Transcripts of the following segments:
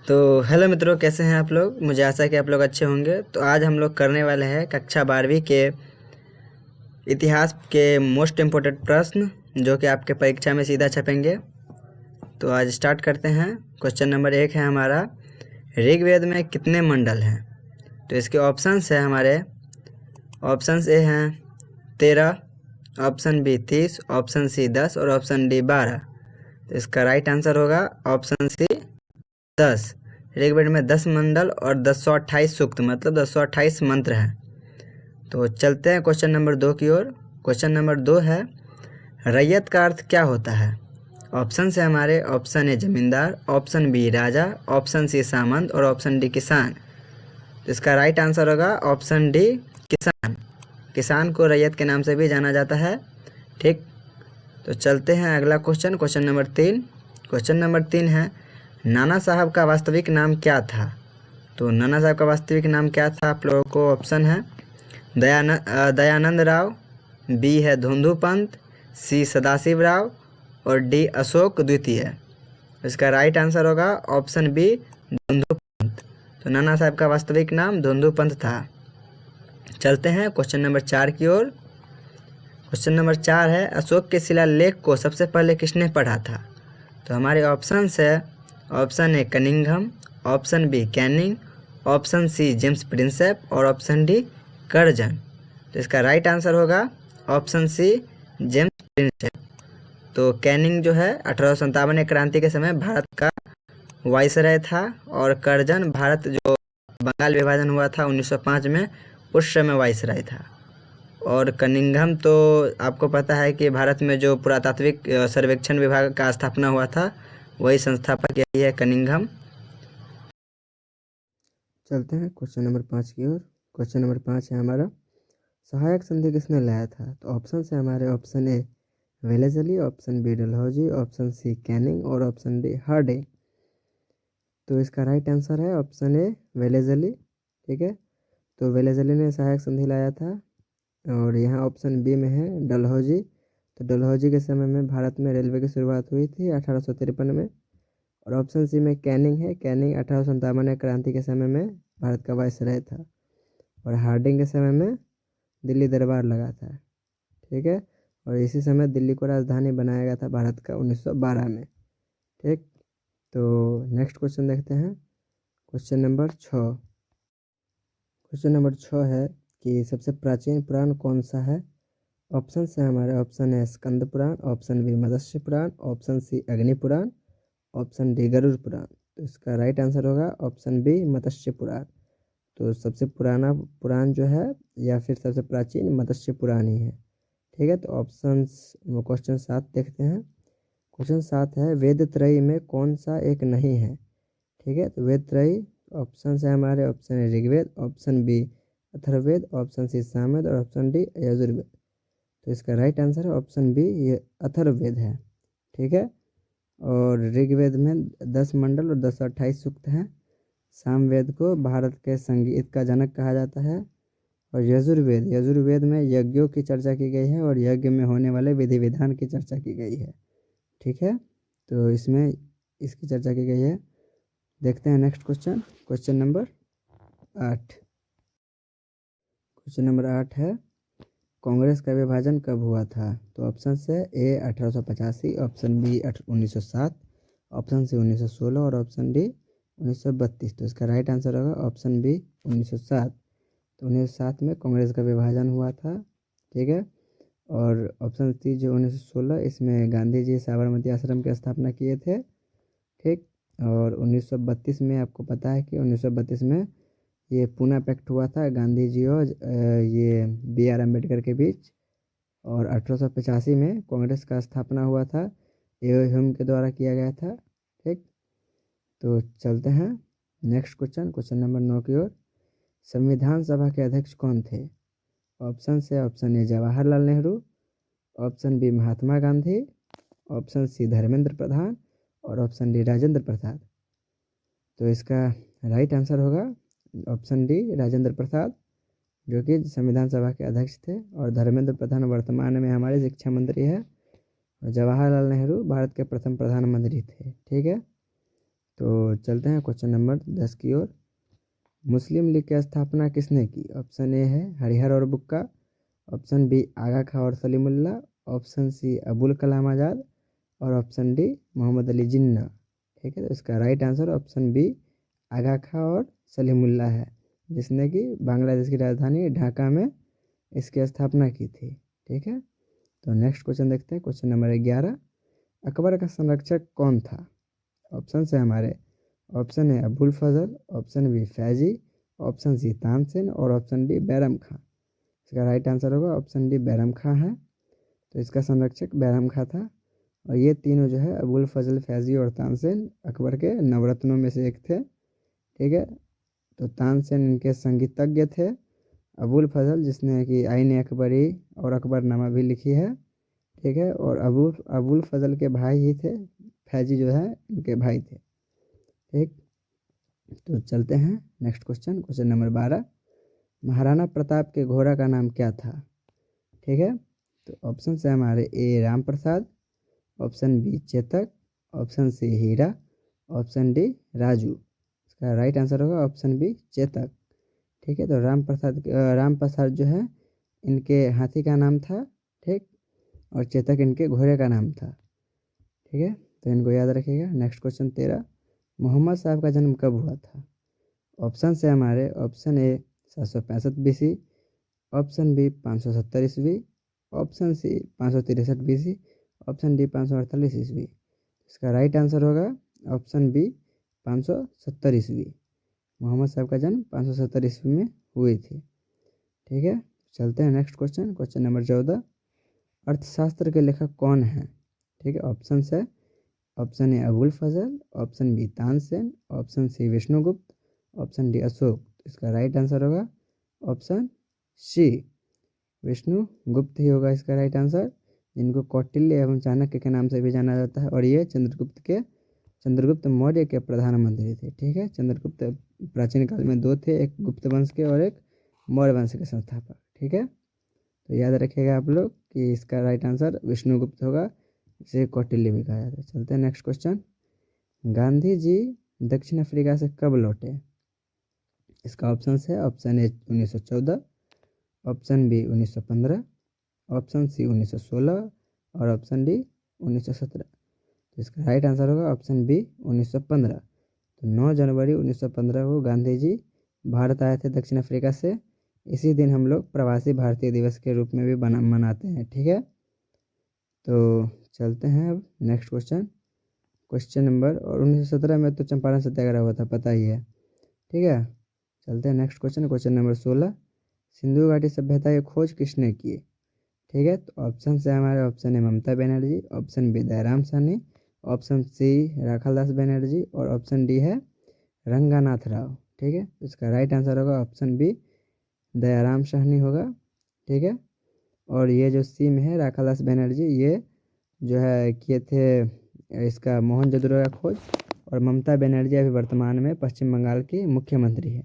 तो हेलो मित्रों, कैसे हैं आप लोग। मुझे आशा है कि आप लोग अच्छे होंगे। तो आज हम लोग करने वाले हैं कक्षा 12वीं के इतिहास के मोस्ट इम्पोर्टेंट प्रश्न, जो कि आपके परीक्षा में सीधा छपेंगे। तो आज स्टार्ट करते हैं। क्वेश्चन नंबर 1 है हमारा, ऋग्वेद में कितने मंडल हैं। तो इसके ऑप्शंस है हमारे, ऑप्शंस ए हैं 13, ऑप्शन बी 30, ऑप्शन सी 10 और ऑप्शन डी 12। तो इसका राइट आंसर होगा ऑप्शन सी 10। ऋग्वेद में 10 मंडल और 1028 सूक्त, मतलब 1028 मंत्र हैं। तो चलते हैं क्वेश्चन नंबर 2 की ओर। क्वेश्चन नंबर 2 है, रैयत का अर्थ क्या होता है। ऑप्शन है हमारे, ऑप्शन ए जमींदार, ऑप्शन बी राजा, ऑप्शन सी सामंत और ऑप्शन डी किसान। तो इसका राइट आंसर होगा ऑप्शन डी किसान। किसान को रैयत के नाम से भी जाना जाता है। ठीक, तो चलते हैं अगला question, question number 3। Question number 3 है, नाना साहब का वास्तविक नाम क्या था। तो नाना साहब का वास्तविक नाम क्या था, आप लोगों को ऑप्शन है दयानंद राव, बी है धुंधु पंत, सी सदाशिव राव और डी अशोक द्वितीय। इसका राइट आंसर होगा ऑप्शन बी धुंधु पंत। तो नाना साहब का वास्तविक नाम धुंधु पंत था। चलते हैं क्वेश्चन नंबर 4 की ओर। क्वेश्चन नंबर 4 है, अशोक के शिलालेख को सबसे पहले किसने पढ़ा था। तो हमारे ऑप्शन है, option A Cunningham, option B Canning, option C James Prinsep और ऑप्शन डी कर्जन। तो इसका राइट आंसर होगा ऑप्शन सी जेम्स प्रिंसेप। तो कैनिंग जो है 1857 क्रांति के समय भारत का वाइसराय था, और कर्जन भारत जो बंगाल विभाजन हुआ था 1905 में, उस समय वाइसराय था। और कनिंघम तो आपको पता है कि भारत में जो पुरातात्विक सर्वेक्षण विभाग का स्थापना हुआ था, वही संस्थापक यही है कनिंघम। चलते हैं क्वेश्चन नंबर 5 की ओर। क्वेश्चन नंबर 5 है हमारा, सहायक संधि किसने लाया था। तो ऑप्शन है हमारे, option A Wellesley, option B Dalhousie, option C Canning और ऑप्शन डी हार्डिंग। तो इसका राइट आंसर है ऑप्शन ए वेलेजली। ठीक है, तो वेलेजली ने सहायक संधि लाया था। और यहाँ ऑप्शन बी में है डलहौजी। तो डलहौजी के समय में भारत में रेलवे की शुरुआत हुई थी 1853 में। और ऑप्शन सी में कैनिंग है, कैनिंग 1857 क्रांति के समय में भारत का वाइसराय था। और हार्डिंग के समय में दिल्ली दरबार लगा था। ठीक है, और इसी समय दिल्ली को राजधानी बनाया गया था भारत का 1912 में। ठीक, तो नेक्स्ट क्वेश्चन देखते हैं, क्वेश्चन नंबर 6। क्वेश्चन नंबर 6 है कि सबसे प्राचीन पुराण कौन सा है। ऑप्शन है हमारे, ऑप्शन है स्कंद पुराण, ऑप्शन बी मत्स्य पुराण, ऑप्शन सी अग्नि पुराण, ऑप्शन डी गरुड़ पुराण। तो इसका राइट आंसर होगा ऑप्शन बी मत्स्य पुराण। तो सबसे पुराना पुराण जो है या फिर सबसे प्राचीन मत्स्य पुराण ही है। ठीक है, तो ऑप्शंस क्वेश्चन 7 देखते हैं। क्वेश्चन 7 है, वेद त्रयी में कौन सा एक नहीं है। ठीक है, तो वेद त्रयी ऑप्शन है हमारे, ऑप्शन है Rigveda, option B Atharvaveda, option C Samaveda और ऑप्शन डी यजुर्वेद। तो इसका राइट आंसर है ऑप्शन बी, ये अथर्ववेद है। ठीक है, और ऋग्वेद में 10 मंडल और 1028 सूक्त हैं। सामवेद को भारत के संगीत का जनक कहा जाता है। और यजुर्वेद, यजुर्वेद में यज्ञों की चर्चा की गई है और यज्ञ में होने वाले विधि विधान की चर्चा की गई है। ठीक है, तो इसमें इसकी चर्चा की गई है। देखते हैं next question, question number 8। Question number 8 है, कांग्रेस का विभाजन कब हुआ था। तो ऑप्शन है ए 1885, ऑप्शन बी 1907, ऑप्शन सी 1916 और ऑप्शन डी 1932। तो इसका राइट आंसर होगा ऑप्शन बी 1907। तो 1907 में कांग्रेस का विभाजन हुआ था। ठीक है, और ऑप्शन सी जो 1916, इसमें गांधी जी साबरमती आश्रम की स्थापना किए थे। ठीक, और 1932 में आपको पता है कि 1932 में ये पूना पैक्ट हुआ था गांधी जी और ये बी आर अम्बेडकर के बीच। और 1885 में कांग्रेस का स्थापना हुआ था, ए ह्यूम के द्वारा किया गया था। ठीक, तो चलते हैं नेक्स्ट क्वेश्चन, क्वेश्चन नंबर 9 की ओर। संविधान सभा के अध्यक्ष कौन थे। ऑप्शन है, option A Jawaharlal Nehru, option B Mahatma Gandhi, option C Dharmendra Pradhan और ऑप्शन डी राजेंद्र प्रसाद। तो इसका राइट आंसर होगा ऑप्शन डी राजेंद्र प्रसाद, जो कि संविधान सभा के अध्यक्ष थे। और धर्मेंद्र प्रधान वर्तमान में हमारे शिक्षा मंत्री है। और जवाहरलाल नेहरू भारत के प्रथम प्रधानमंत्री थे। ठीक है, तो चलते हैं क्वेश्चन नंबर 10 की ओर। मुस्लिम लीग की स्थापना किसने की? ऑप्शन ए है हरिहर और बुक्का, ऑप्शन बी आगा खां और सलीमुल्लाह, ऑप्शन सी अबुल कलाम आज़ाद और ऑप्शन डी मोहम्मद अली जिन्ना। ठीक है, तो इसका राइट आंसर ऑप्शन बी आगा खां और सलीमुल्लाह है, जिसने कि बांग्लादेश की राजधानी ढाका में इसकी स्थापना की थी। ठीक है, तो नेक्स्ट क्वेश्चन देखते हैं, क्वेश्चन नंबर 11। अकबर का संरक्षक कौन था? ऑप्शन से हमारे option A Abul Fazl, option B Faizi, option C Tansen और ऑप्शन डी बैरम खां। इसका राइट आंसर होगा ऑप्शन डी बैरम खां है। तो इसका संरक्षक बैरम खां था और ये तीनों जो है अबुल फजल, फैजी और तानसेन अकबर के नवरत्नों में से एक थे। ठीक है, तो तानसेन इनके संगीतज्ञ थे। अबुल फजल जिसने कि आईन अकबरी और अकबरनामा भी लिखी है। ठीक है, और अबुल फजल के भाई ही थे, फैजी जो है इनके भाई थे। ठीक, तो चलते हैं next question, question number 12। Maharana Pratap के घोड़ा का नाम क्या था? ठीक है, तो ऑप्शन से हमारे A Ram Prasad, option B Chetak, option C Hira, option D Raju. इसका राइट आंसर होगा ऑप्शन बी चेतक। ठीक है, तो राम प्रसाद जो है इनके हाथी का नाम था। ठीक, और चेतक इनके घोड़े का नाम था। ठीक है, तो इनको याद रखिएगा। Next question 13। मोहम्मद साहब का जन्म कब हुआ था? ऑप्शन से हमारे option A 765 BC, option B 570 ईस्वी, option C 563 BC, option D 548 ईस्वी। इसका राइट आंसर होगा ऑप्शन बी 570 ईस्वी। मोहम्मद साहब का जन्म 570 ईस्वी में हुई थी। ठीक है, चलते हैं नेक्स्ट क्वेश्चन, क्वेश्चन नंबर 14। अर्थशास्त्र के लेखक कौन हैं? ठीक है, ऑप्शन है option A Abul Fazl, option B Tansen, option C Vishnugupta, option D Ashoka. इसका राइट आंसर होगा ऑप्शन सी विष्णुगुप्त ही होगा इसका राइट आंसर, जिनको कौटिल्य एवं चाणक्य के नाम से भी जाना जाता है। और ये चंद्रगुप्त मौर्य के प्रधानमंत्री थे। ठीक है, चंद्रगुप्त प्राचीन काल में दो थे, एक गुप्त वंश के और एक मौर्य वंश के संस्थापक। ठीक है, तो याद रखिएगा आप लोग कि इसका राइट आंसर विष्णुगुप्त होगा, इसे कौटिल्य भी कहा जाता है। चलते हैं नेक्स्ट क्वेश्चन। गांधी जी दक्षिण अफ्रीका से कब लौटे? इसका ऑप्शन है option A 1914, option B 1915, option C 1916 और ऑप्शन डी 1917। तो इसका राइट आंसर होगा ऑप्शन बी 1915। तो 9 जनवरी 1915 को गांधी जी भारत आए थे दक्षिण अफ्रीका से। इसी दिन हम लोग प्रवासी भारतीय दिवस के रूप में भी मनाते हैं। ठीक है, तो चलते हैं अब नेक्स्ट क्वेश्चन, क्वेश्चन नंबर। और 1917 में तो चंपारण सत्याग्रह हुआ था, पता ही है। ठीक है, चलते हैं next question, question number 16। Sindhu घाटी सभ्यता की खोज किसने की? ठीक है, तो ऑप्शन से हमारे ऑप्शन है Mamata Banerjee, option B Dayaram Sahni, option C Rakhaldas Banerjee और ऑप्शन डी है रंगानाथ राव। ठीक है, तो इसका राइट आंसर होगा ऑप्शन बी दयाराम साहनी होगा। ठीक है, और ये जो सी में है राखालदास बनर्जी, ये जो है किए थे इसका मोहनजोदड़ो का खोज। और ममता बनर्जी अभी वर्तमान में पश्चिम बंगाल की मुख्यमंत्री है।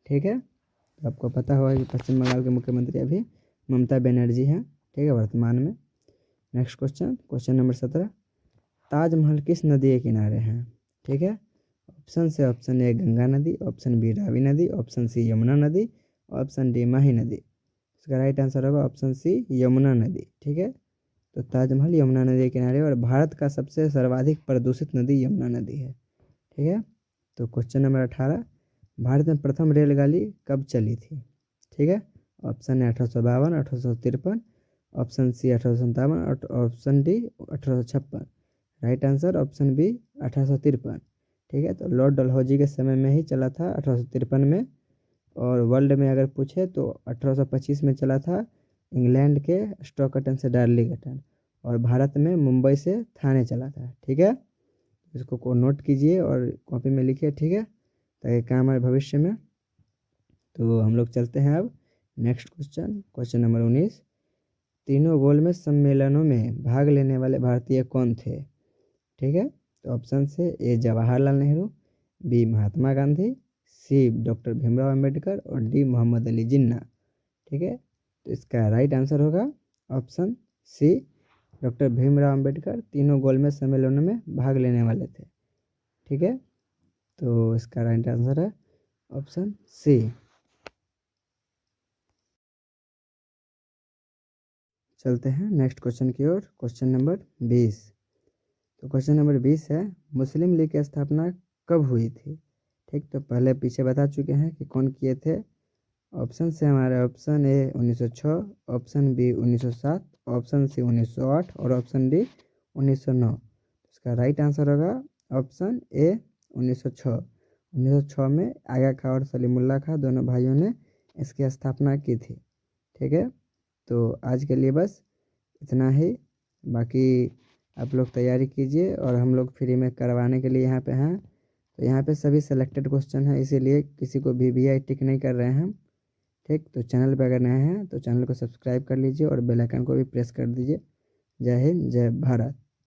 ठीक है, तो आपको पता होगा कि पश्चिम बंगाल के मुख्यमंत्री अभी ममता बनर्जी हैं। ठीक है, वर्तमान में। Next question, question number 17। Taj Mahal किस नदी के किनारे हैं? ठीक है, ऑप्शन से ऑप्शन ए गंगा नदी, ऑप्शन बी रावी नदी, ऑप्शन सी यमुना नदी, ऑप्शन डी माही नदी। इसका राइट आंसर होगा ऑप्शन सी यमुना नदी। ठीक है, तो ताजमहल यमुना नदी के किनारे और भारत का सबसे सर्वाधिक प्रदूषित नदी यमुना नदी है। ठीक है, तो क्वेश्चन नंबर 18। भारत में प्रथम रेलगाड़ी कब चली थी? ठीक है, ऑप्शन है 1852, 1853, ऑप्शन सी 1857 और option D 1856। Right answer option B 1853। ठीक है, तो लॉर्ड डलहौजी के समय में ही चला था 1853 में। और वर्ल्ड में अगर पूछे तो 1825 में चला था इंग्लैंड के स्टॉकटन से डार्लिंगटन, और भारत में मुंबई से थाने चला था। ठीक है, इसको को नोट कीजिए और कॉपी में लिखिए। ठीक है, ताकि काम आए भविष्य में। तो हम लोग चलते हैं अब नेक्स्ट क्वेश्चन, क्वेश्चन नंबर 19। तीनों गोलमेज सम्मेलनों में भाग लेने वाले भारतीय कौन थे? ठीक है, तो ऑप्शन से A Jawaharlal Nehru, B Mahatma Gandhi, C doctor Bhimrao Ambedkar और डी मोहम्मद अली जिन्ना। ठीक है, तो इसका राइट आंसर होगा option C doctor Bhimrao Ambedkar तीनों गोलमेज सम्मेलनों में भाग लेने वाले थे। ठीक है, तो इसका राइट आंसर है ऑप्शन सी। चलते हैं नेक्स्ट क्वेश्चन की ओर। Question number 20। तो क्वेश्चन नंबर 20 है, मुस्लिम लीग की स्थापना कब हुई थी? ठीक, तो पहले पीछे बता चुके हैं कि कौन किए थे। ऑप्शन से हमारे option A 1906, option B 1907, option C 1908 और ऑप्शन डी 1909। इसका राइट आंसर होगा ऑप्शन ए 1906। 1906 में आगा खां और सलीमुल्लाह खां दोनों भाइयों ने इसकी स्थापना की थी। ठीक है, तो आज के लिए बस इतना ही। बाकी आप लोग तैयारी कीजिए और हम लोग फ्री में करवाने के लिए यहाँ पे हैं। तो यहाँ पे सभी सेलेक्टेड क्वेश्चन है, इसीलिए किसी को वीवीआई टिक नहीं कर रहे हैं हम। ठीक, तो चैनल पे अगर नए हैं तो चैनल को सब्सक्राइब कर लीजिए और बेल आइकन को भी प्रेस कर दीजिए। जय हिंद, जय भारत।